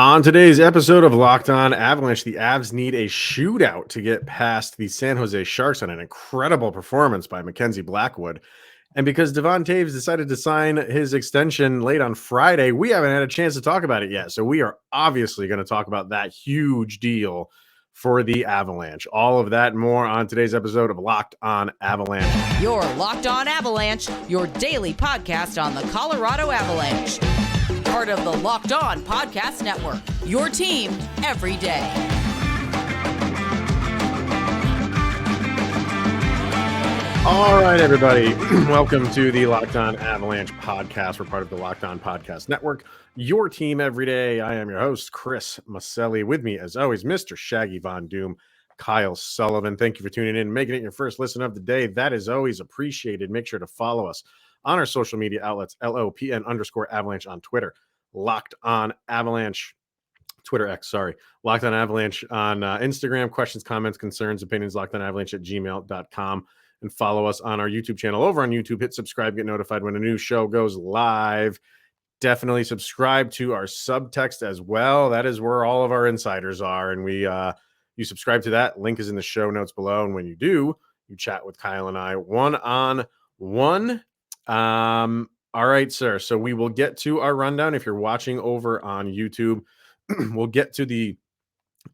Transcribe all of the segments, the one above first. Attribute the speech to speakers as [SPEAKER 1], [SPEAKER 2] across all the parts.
[SPEAKER 1] On today's episode of Locked On Avalanche, the Avs need a shootout to get past the San Jose Sharks on an incredible performance by Mackenzie Blackwood. And because Devon Toews decided to sign his extension late on Friday, we haven't had a chance to talk about it yet. So we are obviously going to talk about that huge deal for the Avalanche. All of that and more on today's episode of Locked On Avalanche.
[SPEAKER 2] You're Locked On Avalanche, your daily podcast on the Colorado Avalanche. Part of the Locked On Podcast Network, your team every day.
[SPEAKER 1] All right, everybody. Welcome to the Locked On Avalanche podcast. We're part of the Locked On Podcast Network, your team every day. I am your host, Chris Maselli. With me, as always, Mr. Shaggy Von Doom, Kyle Sullivan. Thank you for tuning in and making it your first listen of the day. That is always appreciated. Make sure to follow us on our social media outlets, LOPN_Avalanche on Twitter, Locked On Avalanche, Twitter X, sorry, Locked On Avalanche on Instagram. Questions, comments, concerns, opinions, lockedonavalanche@gmail.com. And follow us on our YouTube channel over on YouTube. Hit subscribe, get notified when a new show goes live. Definitely subscribe to our subtext as well. That is where all of our insiders are. And you subscribe to that. Link is in the show notes below. And when you do, you chat with Kyle and I one-on-one. All right, sir. So we will get to our rundown. If you're watching over on YouTube, we'll get to the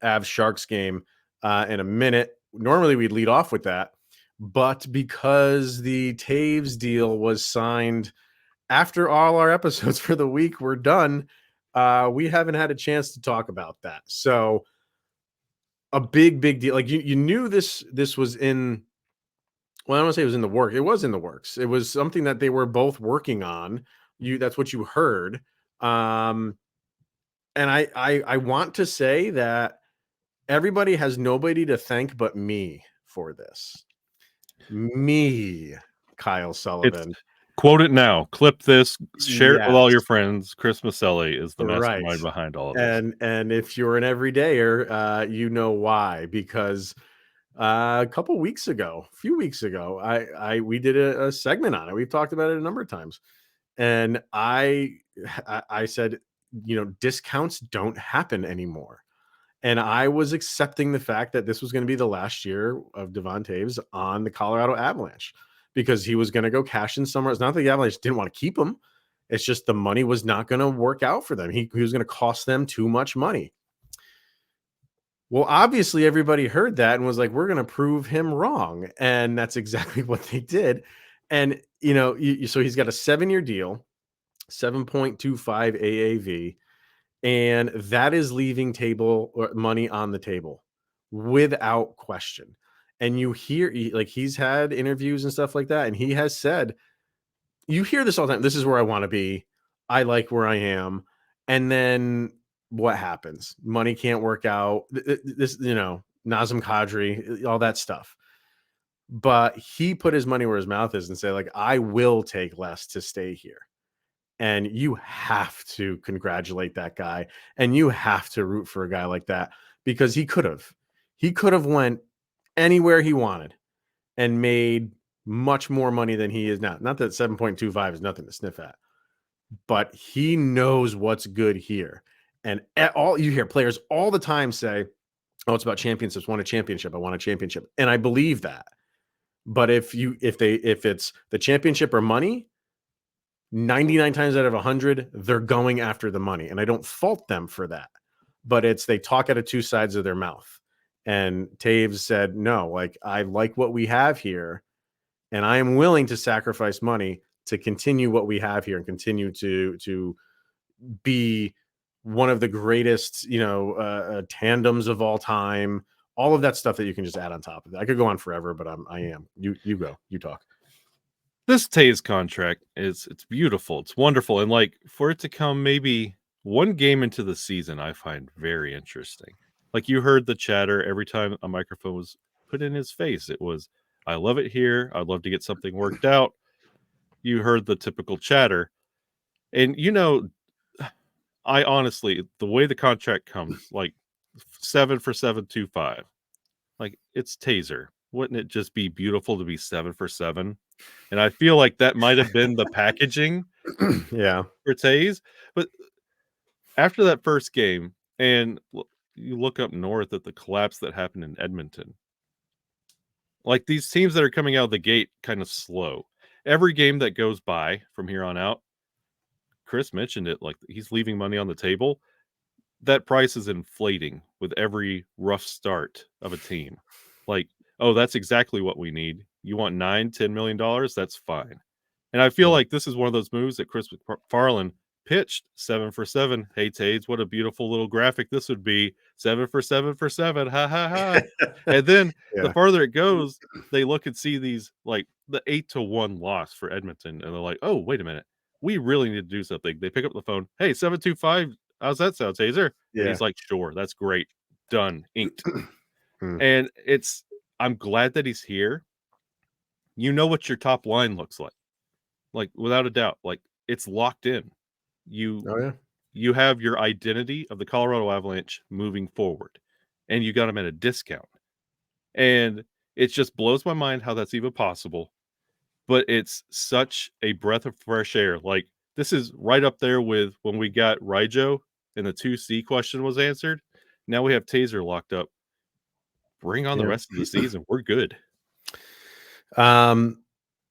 [SPEAKER 1] Avs Sharks game in a minute. Normally we'd lead off with that. But because the Toews deal was signed after all our episodes for the week were done, we haven't had a chance to talk about that. So a big deal. Like you knew this was in, well, I don't want to say it was in the work. It was in the works. It was something that they were both working on. That's what you heard. And I want to say that everybody has nobody to thank but me for this. Me, Kyle Sullivan.
[SPEAKER 3] Quote it now. Clip this. Share it with all your friends. Chris Maselli is the mastermind behind all of this.
[SPEAKER 1] And if you're an everydayer, you know why. Because a few weeks ago, we did a segment on it. We've talked about it a number of times, and I said, discounts don't happen anymore. And I was accepting the fact that this was going to be the last year of Devon Toews on the Colorado Avalanche because he was going to go cash in somewhere. It's not that the Avalanche didn't want to keep him. It's just the money was not going to work out for them. He was going to cost them too much money. Well, obviously, everybody heard that and was like, we're going to prove him wrong. And that's exactly what they did. And, so he's got a 7-year deal, 7.25 AAV. And that is leaving money on the table without question. And you hear, he's had interviews and stuff like that. And he has said, you hear this all the time. This is where I want to be. I like where I am. And then what happens? Money can't work out. This, Nazem Kadri, all that stuff. But he put his money where his mouth is and say, I will take less to stay here. And you have to congratulate that guy, and you have to root for a guy like that because he could have went anywhere he wanted and made much more money than he is now. Not that 7.25 is nothing to sniff at, but he knows what's good here. And you hear players all the time say, "Oh, it's about championships. Want a championship? I want a championship." And I believe that. But if it's the championship or money, 99 times out of 100, they're going after the money. And I don't fault them for that. But they talk out of two sides of their mouth. And Toews said, no, I like what we have here. And I am willing to sacrifice money to continue what we have here and continue to be one of the greatest, tandems of all time. All of that stuff that you can just add on top of it. I could go on forever, but I am. You go. You talk.
[SPEAKER 3] This Toews contract it's beautiful. It's wonderful. And for it to come maybe one game into the season, I find very interesting. You heard the chatter every time a microphone was put in his face. It was, I love it here. I'd love to get something worked out. You heard the typical chatter. And, I honestly, the way the contract comes, 7 for 7.25, it's Taser. Wouldn't it just be beautiful to be 7 for 7? And I feel like that might have been the packaging
[SPEAKER 1] for
[SPEAKER 3] Toews. But after that first game, And you look up north at the collapse that happened in Edmonton. Like, these teams that are coming out of the gate kind of slow. Every game that goes by from here on out, Chris mentioned it, like, he's leaving money on the table. That price is inflating with every rough start of a team. Like, oh, that's exactly what we need. You want $9-10 million? That's fine. And I feel like this is one of those moves that Chris McFarland pitched 7 for 7. Hey, Toews, what a beautiful little graphic this would be. 7 for 7 for 7. Ha, ha, ha. And then the farther it goes, they look and see these, like, the 8-1 loss for Edmonton. And they're like, oh, wait a minute. We really need to do something. They pick up the phone. Hey, 725. How's that sound, Taser? And he's like, sure, that's great. Done. Inked. And I'm glad that he's here. You know what your top line looks like. Like, without a doubt, like, it's locked in. You have your identity of the Colorado Avalanche moving forward, and you got them at a discount. And it just blows my mind how that's even possible. But it's such a breath of fresh air. Like, this is right up there with when we got Rijo and the 2C question was answered. Now we have Taser locked up. Bring on the rest of the season. We're good.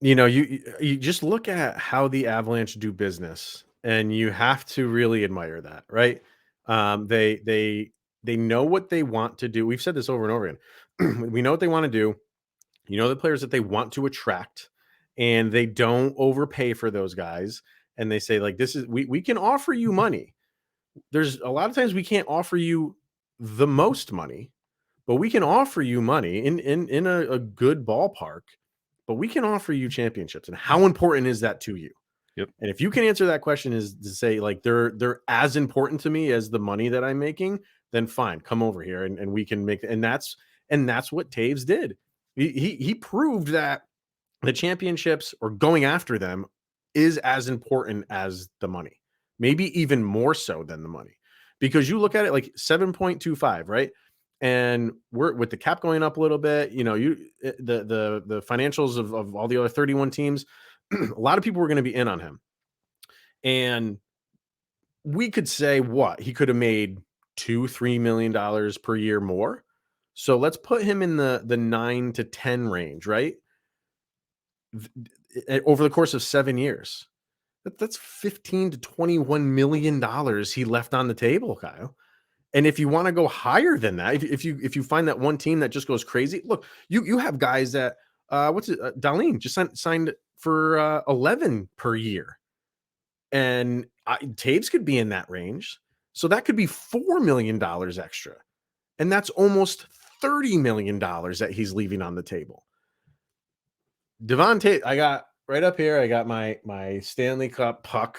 [SPEAKER 1] You know, you just look at how the Avalanche do business, and you have to really admire that, right? They know what they want to do. We've said this over and over again. We know what they want to do. You know the players that they want to attract, and they don't overpay for those guys. And they say, like, this is we can offer you money. There's a lot of times we can't offer you the most money, but we can offer you money in a good ballpark. But we can offer you championships. And how important is that to you?
[SPEAKER 3] Yep.
[SPEAKER 1] And if you can answer that question is to say, like, they're as important to me as the money that I'm making, then fine, come over here and we can make, and that's what Toews did. He proved that the championships or going after them is as important as the money, maybe even more so than the money, because you look at it like 7.25, right? And we're with the cap going up a little bit, you know, the financials of all the other 31 teams, a lot of people were going to be in on him. And we could say what he could have made $2-3 million per year more. So let's put him in the 9 to 10 range, right? Over the course of 7 years. That's $15 to $21 million he left on the table, Kyle. And if you want to go higher than that, if you find that one team that just goes crazy, look, you have guys that Darlene just signed for 11 per year, and Toews could be in that range, so that could be $4 million extra, and that's almost $30 million that he's leaving on the table. Devon Toews, I got right up here. I got my Stanley Cup puck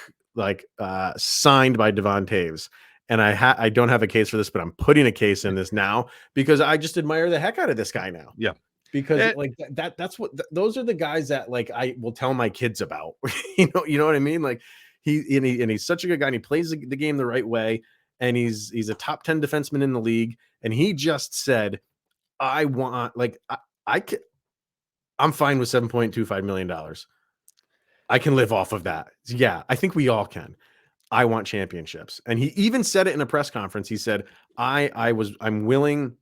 [SPEAKER 1] signed by Devon Toews. And I don't have a case for this, but I'm putting a case in this now because I just admire the heck out of this guy now.
[SPEAKER 3] Yeah.
[SPEAKER 1] Because like that's what those are the guys that like I will tell my kids about. you know what I mean? Like he's such a good guy, and he plays the game the right way, and he's a top 10 defenseman in the league. And he just said, I want, like, I'm fine with $7.25 million. I can live off of that. Yeah, I think we all can. I want championships. And he even said it in a press conference. He said, I'm willing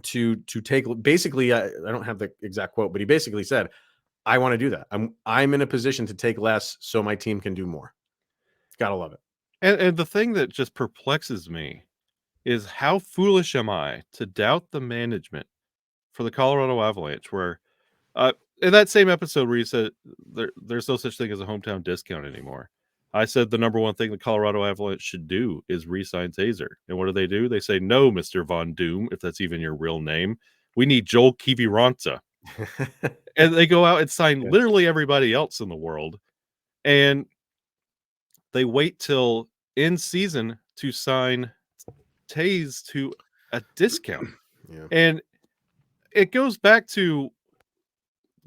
[SPEAKER 1] to take, basically, I don't have the exact quote, but he basically said, I want to do that. I'm in a position to take less so my team can do more. Gotta love it.
[SPEAKER 3] And the thing that just perplexes me is how foolish am I to doubt the management for the Colorado Avalanche, where in that same episode where you said there's no such thing as a hometown discount anymore, I said the number one thing the Colorado Avalanche should do is re-sign Taser. And what do? They say, no, Mr. Von Doom, if that's even your real name. We need Joel Kiviranta. And they go out and sign literally everybody else in the world. And they wait till in season to sign Toews to a discount.
[SPEAKER 1] Yeah.
[SPEAKER 3] And it goes back to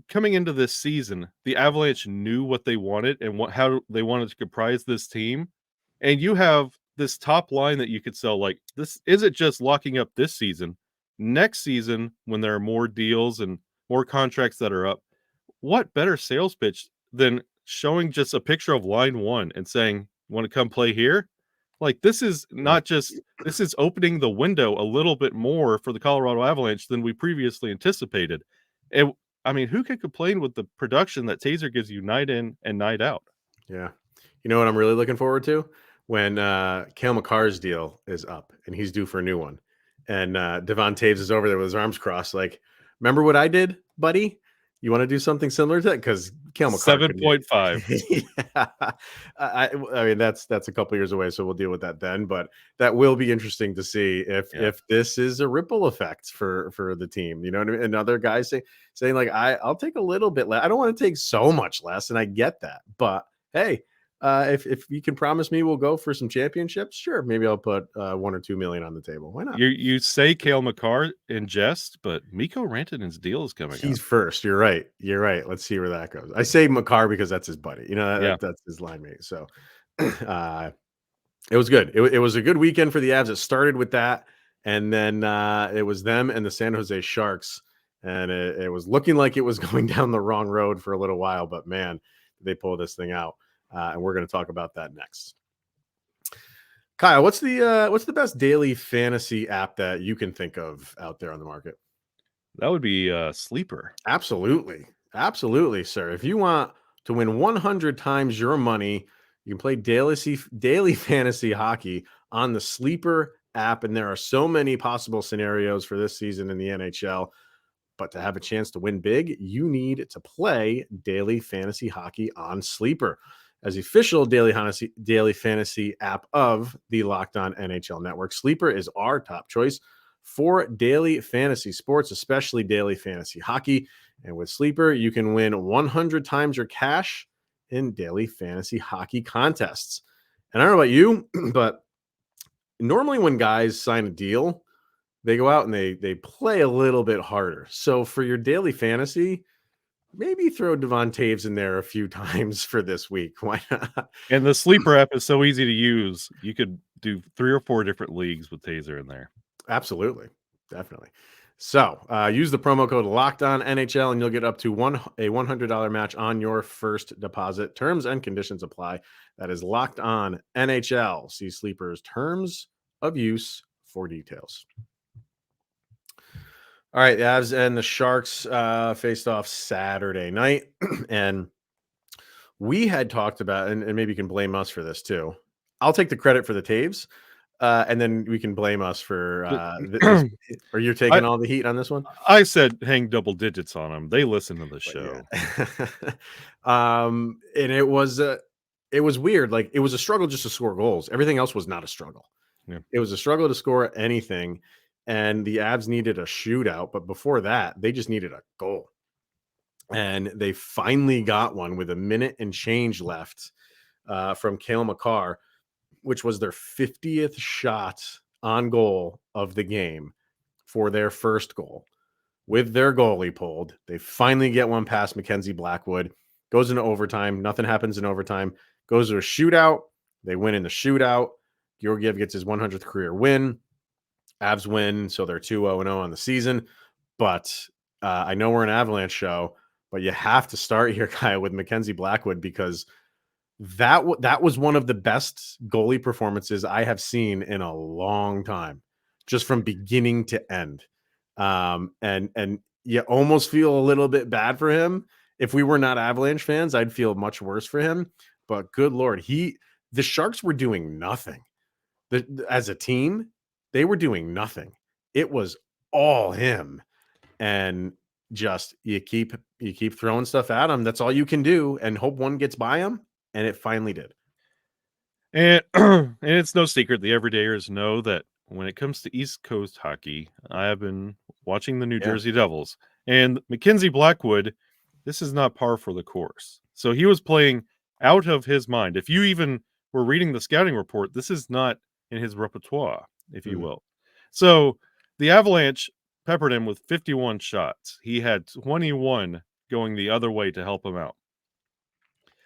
[SPEAKER 3] coming into this season, the Avalanche knew what they wanted and how they wanted to comprise this team. And you have this top line that you could sell. Like, this isn't just locking up this season. Next season, when there are more deals and more contracts that are up, what better sales pitch than showing just a picture of line one and saying, want to come play here? Like, this is not just this is opening the window a little bit more for the Colorado Avalanche than we previously anticipated. And I mean, who can complain with the production that Taser gives you night in and night out?
[SPEAKER 1] Yeah. You know what I'm really looking forward to? When Cale Makar's deal is up and he's due for a new one. And Devon Toews is over there with his arms crossed. Like, remember what I did, buddy? You want to do something similar to that? Because Cale Makar could
[SPEAKER 3] 7.5.
[SPEAKER 1] yeah. I mean, that's a couple years away, so we'll deal with that then. But that will be interesting to see if this is a ripple effect for the team. You know what I mean? And other guys saying like, I'll take a little bit less. I don't want to take so much less, and I get that. But hey, if you can promise me we'll go for some championships, sure, maybe I'll put 1 or 2 million on the table. Why not?
[SPEAKER 3] You say Cale Makar in jest, but Mikko Rantanen's deal is coming
[SPEAKER 1] He's
[SPEAKER 3] up.
[SPEAKER 1] first. You're right. Let's see where that goes. I say Makar because that's his buddy. You know, that's his line mate. So it was good. It was a good weekend for the Avs. It started with that, and then it was them and the San Jose Sharks, and it was looking like it was going down the wrong road for a little while. But man, they pull this thing out. And we're going to talk about that next. Kyle, what's the best daily fantasy app that you can think of out there on the market?
[SPEAKER 3] That would be Sleeper.
[SPEAKER 1] Absolutely, sir. If you want to win 100 times your money, you can play daily fantasy hockey on the Sleeper app, and there are so many possible scenarios for this season in the NHL. But to have a chance to win big, you need to play daily fantasy hockey on Sleeper. As the official daily fantasy app of the Locked On NHL Network, Sleeper is our top choice for daily fantasy sports, especially daily fantasy hockey. And with Sleeper, you can win 100 times your cash in daily fantasy hockey contests. And I don't know about you, but normally when guys sign a deal, they go out and they play a little bit harder. So for your daily fantasy, maybe throw Devon Toews in there a few times for this week. Why not?
[SPEAKER 3] And the Sleeper app is so easy to use. You could do 3 or 4 different leagues with Taser in there.
[SPEAKER 1] Absolutely. Definitely. So use the promo code LOCKEDONNHL and you'll get up to a $100 match on your first deposit. Terms and conditions apply. That is Locked On NHL. See Sleeper's terms of use for details. All right, the Avs and the Sharks faced off Saturday night, and we had talked about, and maybe you can blame us for this too. I'll take the credit for the Toews, and then we can blame us for or you're taking all the heat on this one?
[SPEAKER 3] I said hang double digits on them. They listen to the show.
[SPEAKER 1] Yeah. And it was weird. Like, it was a struggle just to score goals. Everything else was not a struggle.
[SPEAKER 3] Yeah.
[SPEAKER 1] It was a struggle to score anything. And the Avs needed a shootout, but before that, they just needed a goal. And they finally got one with a minute and change left from Cale Makar, which was their 50th shot on goal of the game for their first goal. With their goalie pulled, they finally get one past Mackenzie Blackwood. Goes into overtime. Nothing happens in overtime. Goes to a shootout. They win in the shootout. Georgiev gets his 100th career win. Avs win, so they're 2-0-0 on the season. But I know we're an Avalanche show, but you have to start here, Kyle, with Mackenzie Blackwood, because that was one of the best goalie performances I have seen in a long time, just from beginning to end. And you almost feel a little bit bad for him. If we were not Avalanche fans, I'd feel much worse for him. But good Lord, the Sharks were doing nothing. As a team, they were doing nothing. It was all him. And just you keep throwing stuff at him. That's all you can do, and hope one gets by him. And it finally did.
[SPEAKER 3] And and it's no secret, the everydayers know that when it comes to East Coast hockey, I have been watching the New Jersey Devils. And Mackenzie Blackwood, this is not par for the course. So he was playing out of his mind. If you even were reading the scouting report, this is not in his repertoire, if you will. So the Avalanche peppered him with 51 shots. He had 21 going the other way to help him out.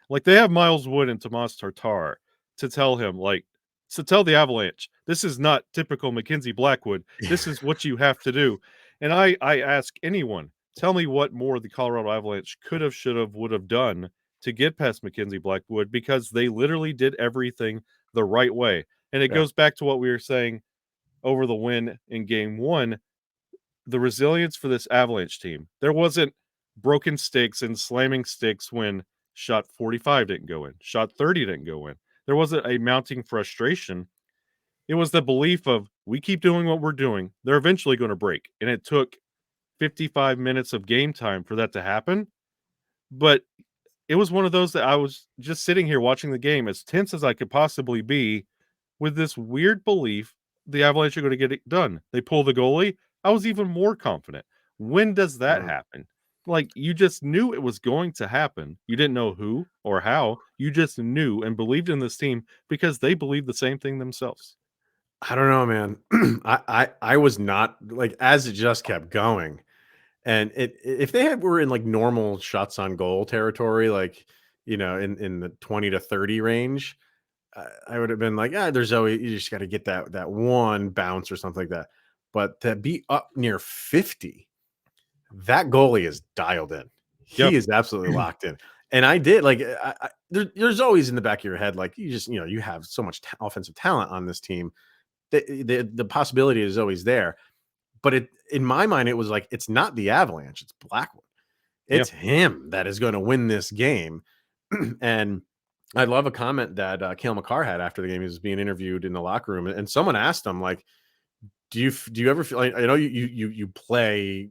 [SPEAKER 3] Like, they have Miles Wood and Tomas Tatar to tell him, to tell the Avalanche, this is not typical Mackenzie Blackwood. This is what you have to do. And I ask anyone, tell me what more the Colorado Avalanche could have, should have, would have done to get past Mackenzie Blackwood, because they literally did everything the right way. And it goes back to what we were saying over the win in game 1, the resilience for this Avalanche team. There wasn't broken sticks and slamming sticks when shot 45 didn't go in, shot 30 didn't go in. There wasn't a mounting frustration. It was the belief of, we keep doing what we're doing, they're eventually going to break. And it took 55 minutes of game time for that to happen. But it was one of those that I was just sitting here watching the game as tense as I could possibly be, with this weird belief the Avalanche are going to get it done. They pull the goalie. I was even more confident. When does that happen? Like, you just knew it was going to happen. You didn't know who or how. You just knew and believed in this team because they believed the same thing themselves.
[SPEAKER 1] I don't know, man. I was not, like, as it just kept going. And if they were in like normal shots on goal territory, like, in the 20 to 30 range, I would have been like, there's always, you just got to get that one bounce or something like that. But to be up near 50, that goalie is dialed in. He is absolutely locked in. And I did, like, there's always in the back of your head, like, you just, you have so much offensive talent on this team. The possibility is always there. But in my mind, it was like, it's not the Avalanche, it's Blackwood. It's him that is going to win this game. And I love a comment that Cale Makar had after the game. He was being interviewed in the locker room, and someone asked him, like, do you ever feel like, I know you play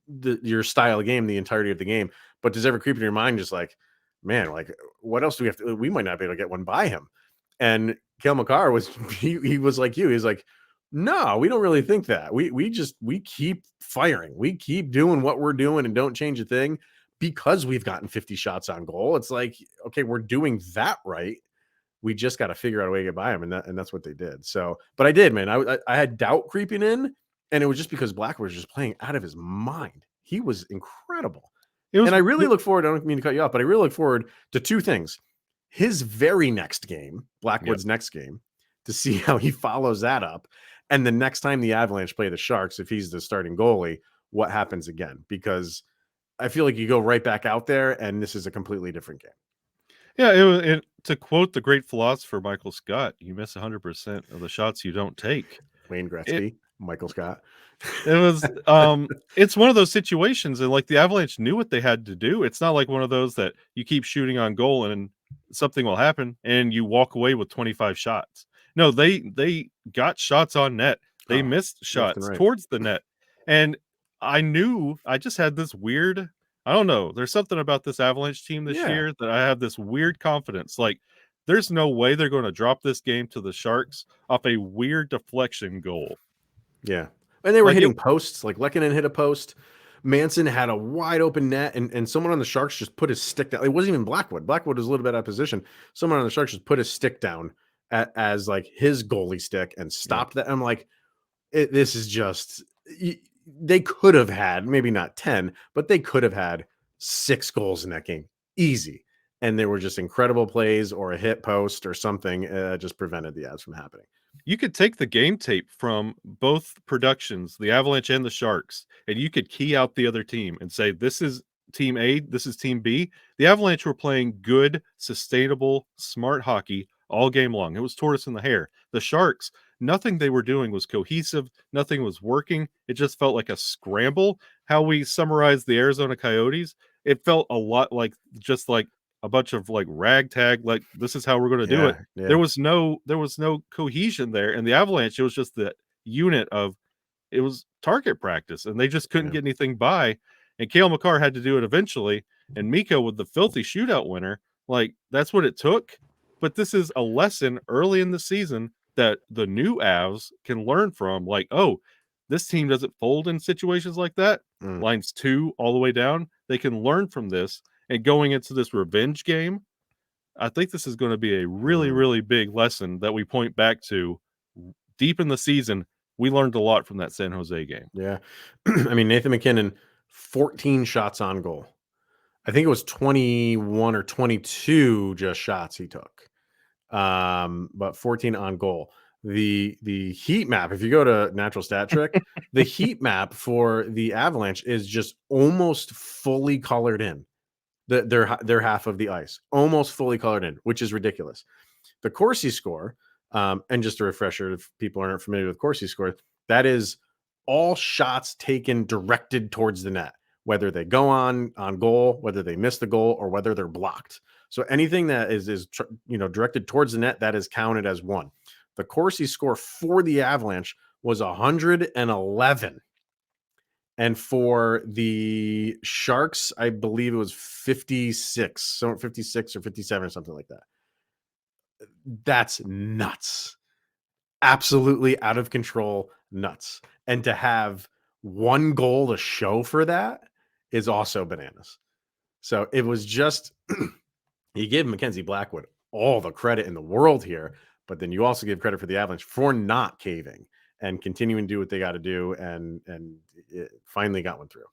[SPEAKER 1] your style of game the entirety of the game, but does it ever creep in your mind just like, man, like, what else do we have to, we might not be able to get one by him? And Cale Makar was, he was like you. He's like, no, we don't really think that. We keep firing. We keep doing what we're doing and don't change a thing because we've gotten 50 shots on goal. It's like, okay, we're doing that right. We just got to figure out a way to get by him. And that's what they did. So, but I did, man. I had doubt creeping in, and it was just because Blackwood was just playing out of his mind. He was incredible. And I really look forward, I don't mean to cut you off, but I really look forward to two things. His very next game, Blackwood's next game, to see how he follows that up. And the next time the Avalanche play the Sharks, if he's the starting goalie, what happens again? Because I feel like you go right back out there, and this is a completely different game.
[SPEAKER 3] Yeah, to quote the great philosopher Michael Scott, you miss 100% of the shots you don't take.
[SPEAKER 1] Wayne Gretzky, Michael Scott.
[SPEAKER 3] It was, it's one of those situations, and like the Avalanche knew what they had to do. It's not like one of those that you keep shooting on goal and something will happen and you walk away with 25 shots. No, they got shots on net. They missed shots towards the net. And I knew, I just had this weird, I don't know, there's something about this Avalanche team this year that I have this weird confidence. Like, there's no way they're going to drop this game to the Sharks off a weird deflection goal.
[SPEAKER 1] Yeah. And they were hitting posts, like Lehkonen hit a post. Manson had a wide open net, and someone on the Sharks just put his stick down. It wasn't even Blackwood. Blackwood was a little bit out of position. Someone on the Sharks just put his stick down as like his goalie stick and stopped that. I'm like, this is just, they could have had, maybe not 10, but they could have had 6 goals in that game. Easy. And there were just incredible plays or a hit post or something just prevented the Avs from happening.
[SPEAKER 3] You could take the game tape from both productions, the Avalanche and the Sharks, and you could key out the other team and say, this is team A, this is team B. The Avalanche were playing good, sustainable, smart hockey all game long. It was tortoise in the hare. The Sharks, nothing they were doing was cohesive. Nothing was working. It just felt like a scramble. How we summarized the Arizona Coyotes, it felt a lot like just like a bunch of like ragtag, like this is how we're going to do it. Yeah. There was no cohesion there. And the Avalanche, it was just the unit of, it was target practice, and they just couldn't get anything by. And Cale Makar had to do it eventually. And Mikko with the filthy shootout winner, like that's what it took. But this is a lesson early in the season that the new Avs can learn from. Like, oh, this team doesn't fold in situations like that. Lines 2 all the way down. They can learn from this. And going into this revenge game, I think this is going to be a really, really big lesson that we point back to deep in the season. We learned a lot from that San Jose game.
[SPEAKER 1] Yeah. I mean, Nathan MacKinnon, 14 shots on goal. I think it was 21 or 22 just shots he took. But 14 on goal. The heat map, if you go to Natural Stat Trick, the heat map for the Avalanche is just almost fully colored in. Their half of the ice, almost fully colored in, which is ridiculous. The Corsi score, And just a refresher, if people aren't familiar with Corsi score, that is all shots taken directed towards the net, whether they go on goal, whether they miss the goal, or whether they're blocked. So anything that is directed towards the net, that is counted as one. The Corsi score for the Avalanche was 111. And for the Sharks, I believe it was 56. So 56 or 57 or something like that. That's nuts. Absolutely out of control, nuts. And to have one goal to show for that is also bananas. So it was just, you give Mackenzie Blackwood all the credit in the world here, but then you also give credit for the Avalanche for not caving and continuing to do what they got to do, and it finally got one through.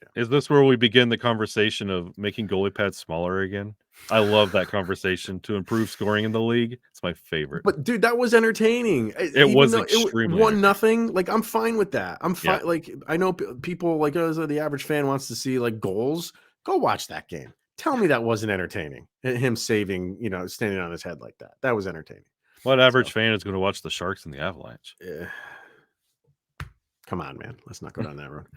[SPEAKER 3] Yeah. Is this where we begin the conversation of making goalie pads smaller again? I love that conversation to improve scoring in the league. It's my favorite.
[SPEAKER 1] But dude, that was entertaining.
[SPEAKER 3] It was extremely
[SPEAKER 1] 1-0. Like, I'm fine with that. I'm fine.
[SPEAKER 3] Yeah.
[SPEAKER 1] Like, I know people like the average fan wants to see like goals. Go watch that game. Tell me that wasn't entertaining. Him saving, standing on his head like that. That was entertaining.
[SPEAKER 3] What average fan is going to watch the Sharks and the Avalanche?
[SPEAKER 1] Come on, man. Let's not go down that road.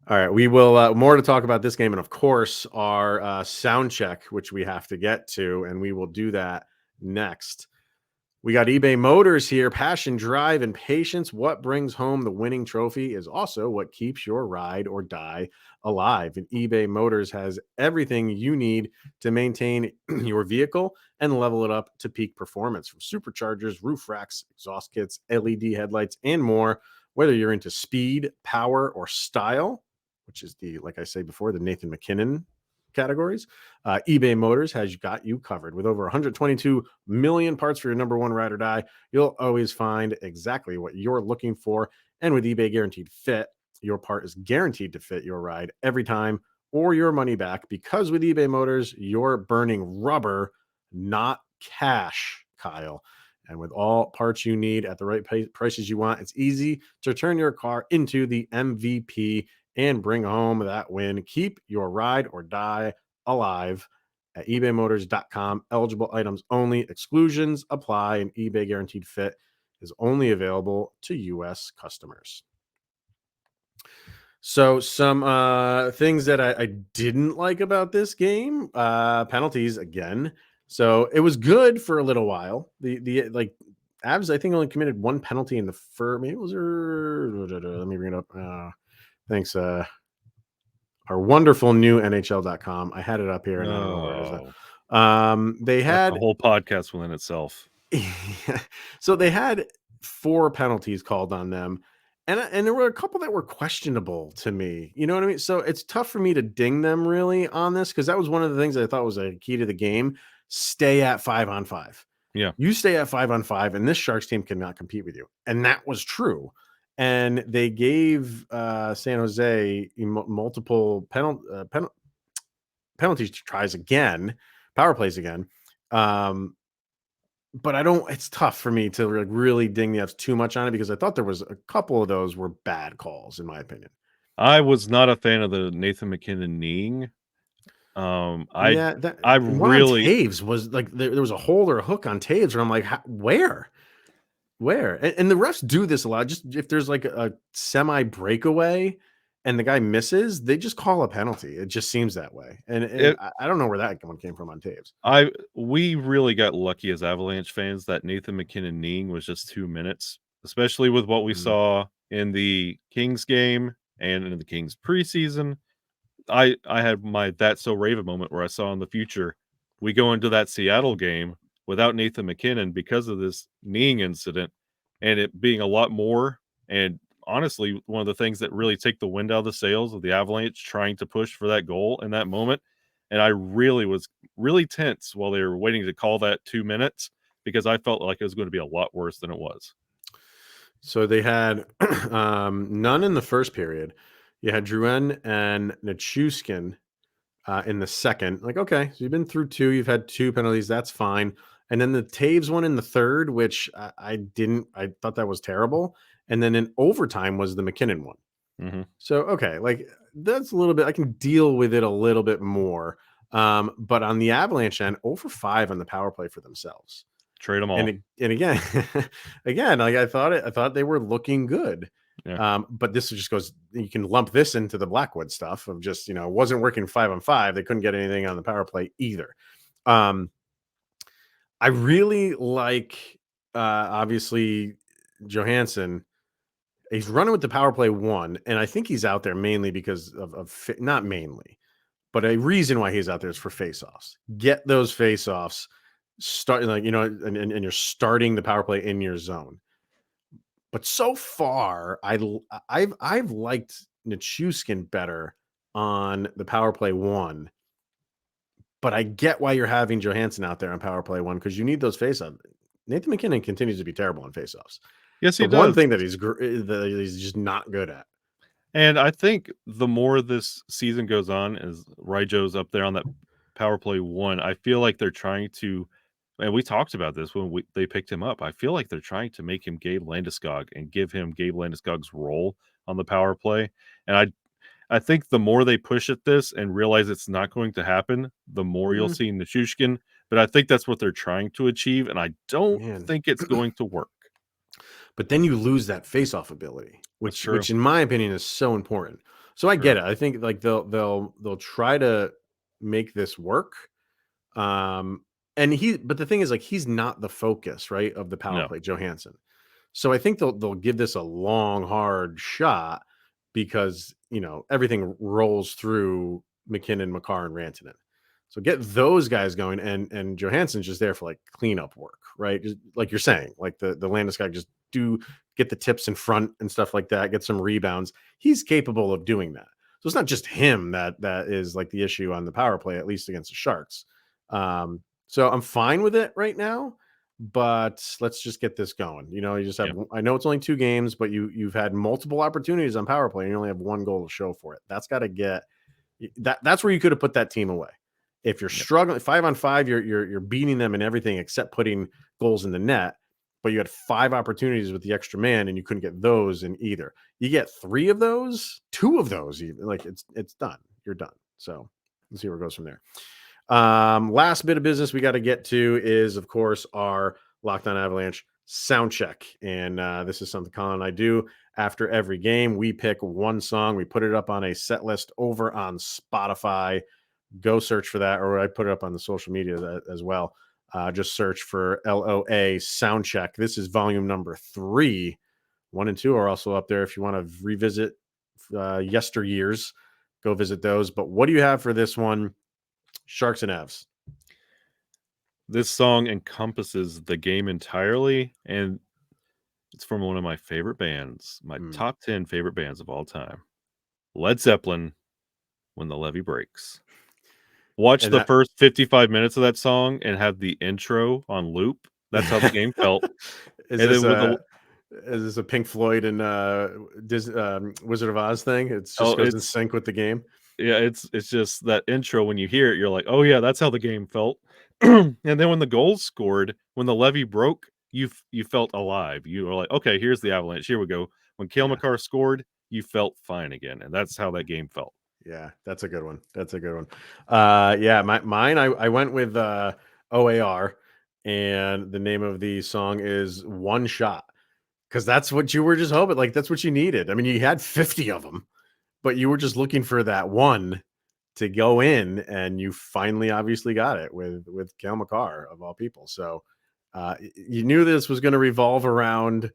[SPEAKER 1] All right, we will more to talk about this game, and of course our sound check, which we have to get to, and we will do that next. We got eBay Motors here. Passion, drive, and patience. What brings home the winning trophy is also what keeps your ride or die alive. And eBay Motors has everything you need to maintain your vehicle and level it up to peak performance, from superchargers, roof racks, exhaust kits, LED headlights, and more. Whether you're into speed, power, or style, which is like I say before, the Nathan MacKinnon categories, eBay Motors has got you covered. With over 122 million parts for your number one ride or die, you'll always find exactly what you're looking for. And with eBay Guaranteed Fit, your part is guaranteed to fit your ride every time, or your money back, because with eBay Motors, you're burning rubber, not cash, Kyle. And with all parts you need at the right prices you want, it's easy to turn your car into the MVP and bring home that win. Keep your ride or die alive at ebaymotors.com. Eligible items only. Exclusions apply, and eBay Guaranteed Fit is only available to U.S. customers. So some things that I didn't like about this game, penalties again. So it was good for a little while. The Avs, I think, only committed one penalty in the first. Maybe it was let me bring it up. Thanks. Our wonderful new NHL.com. I had it up here. And I don't know where it is. They had
[SPEAKER 3] a whole podcast within itself.
[SPEAKER 1] So they had 4 penalties called on them. And there were a couple that were questionable to me. You know what I mean? So it's tough for me to ding them really on this, because that was one of the things I thought was a key to the game. Stay at 5-on-5.
[SPEAKER 3] Yeah.
[SPEAKER 1] You stay at 5-on-5, and this Sharks team cannot compete with you. And that was true. And they gave San Jose multiple penalties tries again, power plays again. But it's tough for me to really ding the Fs too much on it, because I thought there was a couple of those were bad calls, in my opinion.
[SPEAKER 3] I was not a fan of the Nathan MacKinnon kneeing. I really
[SPEAKER 1] Toews was like, there was a hole or a hook on Toews, and I'm like, where? And the refs do this a lot. Just if there's like a semi breakaway and the guy misses, they just call a penalty. It just seems that way. And I don't know where that one came from on Toews.
[SPEAKER 3] We really got lucky as Avalanche fans that Nathan MacKinnon kneeing was just 2 minutes, especially with what we saw in the Kings game and in the Kings preseason. I had my That's So Raven moment where I saw in the future we go into that Seattle game without Nathan MacKinnon because of this kneeing incident, and it being a lot more. And honestly, one of the things that really take the wind out of the sails of the Avalanche trying to push for that goal in that moment. And I really was really tense while they were waiting to call that 2 minutes, because I felt like it was going to be a lot worse than it was.
[SPEAKER 1] So they had none in the first period. You had Drouin and Nichushkin in the second. Like, okay, so you've been through 2. You've had 2 penalties. That's fine. And then the Toews one in the third, which I thought that was terrible. And then in overtime was the MacKinnon one.
[SPEAKER 3] Mm-hmm.
[SPEAKER 1] So, okay, like that's a little bit, I can deal with it a little bit more. But on the Avalanche end, 0 for 5 on the power play for themselves.
[SPEAKER 3] Trade them all.
[SPEAKER 1] And again, again, like I thought they were looking good.
[SPEAKER 3] Yeah.
[SPEAKER 1] But this just goes, you can lump this into the Blackwood stuff of just, it wasn't working 5-on-5. They couldn't get anything on the power play either. I really like, obviously, Johansson. He's running with the power play 1, and I think he's out there mainly because of not mainly, but a reason why he's out there is for faceoffs. Get those faceoffs, start and you're starting the power play in your zone. But so far, I've liked Nichushkin better on the power play 1. But I get why you're having Johansson out there on power play 1 because you need those faceoffs. Nathan MacKinnon continues to be terrible on faceoffs.
[SPEAKER 3] Yes, he
[SPEAKER 1] The
[SPEAKER 3] does.
[SPEAKER 1] one thing that he's just not good at.
[SPEAKER 3] And I think the more this season goes on, as Ryjo's up there on that power play 1, I feel like they're trying to, and we talked about this when they picked him up. I feel like they're trying to make him Gabe Landeskog and give him Gabe Landeskog's role on the power play. And I think the more they push at this and realize it's not going to happen, the more you'll see Nichushkin. But I think that's what they're trying to achieve, and I don't think it's going to work.
[SPEAKER 1] But then you lose that face-off ability, which in my opinion is so important. So I get it. I think like they'll try to make this work. But the thing is, like, he's not the focus, right, of the power play, Johansson. So I think they'll give this a long, hard shot because everything rolls through MacKinnon, Makar, and Rantanen. So get those guys going, and Johansson's just there for like cleanup work, right? Just like you're saying, like the Landeskog just get the tips in front and stuff like that, get some rebounds. He's capable of doing that. So it's not just him that is like the issue on the power play, at least against the Sharks. So I'm fine with it right now, but let's just get this going. You just have, I know it's only 2 games, but you've had multiple opportunities on power play and you only have 1 goal to show for it. That's got to get that's where you could have put that team away. If you're struggling 5-on-5, you're beating them in everything except putting goals in the net, but you had 5 opportunities with the extra man and you couldn't get those in either. You get 3 of those, 2 of those, even, like it's done. You're done. So let's see where it goes from there. Last bit of business we got to get to is, of course, our Locked On Avalanche sound check. And this is something Colin and I do after every game. We pick one song, we put it up on a set list over on Spotify. Go search for that, or I put it up on the social media as well. Just search for LOA Soundcheck. This is volume number 3. 1 and 2 are also up there if you want to revisit yesteryears. Go visit those. But what do you have for this one, Sharks and Avs?
[SPEAKER 3] This song encompasses the game entirely, and it's from one of my favorite bands, my top 10 favorite bands of all time, Led Zeppelin, When the Levee Breaks. Watch the first 55 minutes of that song and have the intro on loop. That's how the game felt.
[SPEAKER 1] Is this a Pink Floyd and Wizard of Oz thing? It just goes in sync with the game.
[SPEAKER 3] Yeah, it's just that intro. When you hear it, you're like, oh yeah, that's how the game felt. And then when the goals scored, when the levee broke, you felt alive. You were like, okay, here's the Avalanche. Here we go. When Cale Makar scored, you felt fine again, and that's how that game felt.
[SPEAKER 1] Yeah, that's a good one. Mine, I went with OAR, and the name of the song is One Shot, because that's what you were just hoping. Like, that's what you needed. I mean, you had 50 of them, but you were just looking for that one to go in, and you finally obviously got it with Cale Makar, of all people. So you knew this was going to revolve around,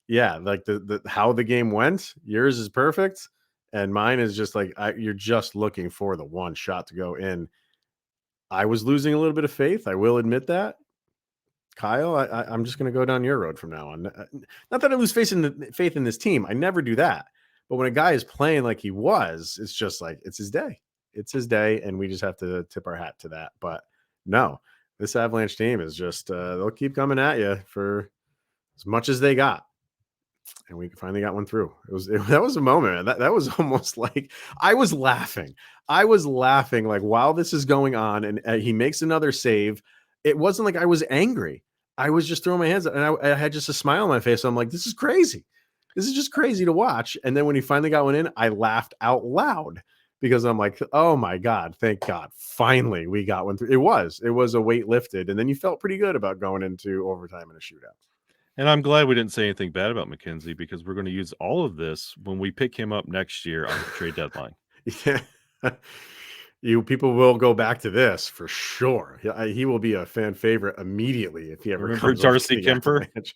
[SPEAKER 1] like the how the game went. Yours is perfect. And mine is just like, you're just looking for the one shot to go in. I was losing a little bit of faith. I will admit that. Kyle, I'm just going to go down your road from now on. Not that I lose faith in this team. I never do that. But when a guy is playing like he was, it's just like, it's his day. It's his day, and we just have to tip our hat to that. But no, this Avalanche team is just, they'll keep coming at you for as much as they got. And we finally got one through. That was a moment. That was almost like I was laughing. Like, while this is going on, and he makes another save. It wasn't like I was angry. I was just throwing my hands up, and I had just a smile on my face. So I'm like, this is crazy. This is just crazy to watch. And then when he finally got one in, I laughed out loud because I'm like, oh my God, thank God. Finally, we got one through. It was a weight lifted. And then you felt pretty good about going into overtime in a shootout.
[SPEAKER 3] And I'm glad we didn't say anything bad about Mackenzie, because we're going to use all of this when we pick him up next year on the trade deadline.
[SPEAKER 1] Yeah. You people will go back to this for sure. He will be a fan favorite immediately if he ever
[SPEAKER 3] Remember
[SPEAKER 1] comes over to
[SPEAKER 3] Darcy
[SPEAKER 1] the
[SPEAKER 3] Kemper?
[SPEAKER 1] Avalanche.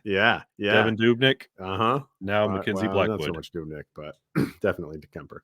[SPEAKER 1] Yeah.
[SPEAKER 3] Devon Dubnyk?
[SPEAKER 1] Uh-huh.
[SPEAKER 3] Now Mackenzie
[SPEAKER 1] Well,
[SPEAKER 3] Blackwood.
[SPEAKER 1] not so much Dubnyk, but definitely Kemper.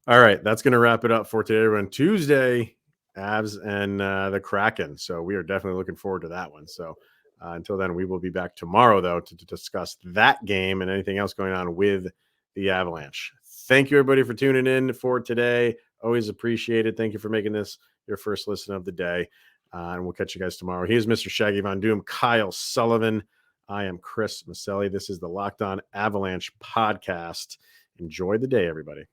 [SPEAKER 1] All right, that's going to wrap it up for today, everyone. Tuesday, Avs and the Kraken. So we are definitely looking forward to that one. So until then, we will be back tomorrow, though, to discuss that game and anything else going on with the Avalanche. Thank you, everybody, for tuning in for today. Always appreciated. Thank you for making this your first listen of the day. And we'll catch you guys tomorrow. Here's Mr. Shaggy Von Doom, Kyle Sullivan. I am Chris Maselli. This is the Locked On Avalanche podcast. Enjoy the day, everybody.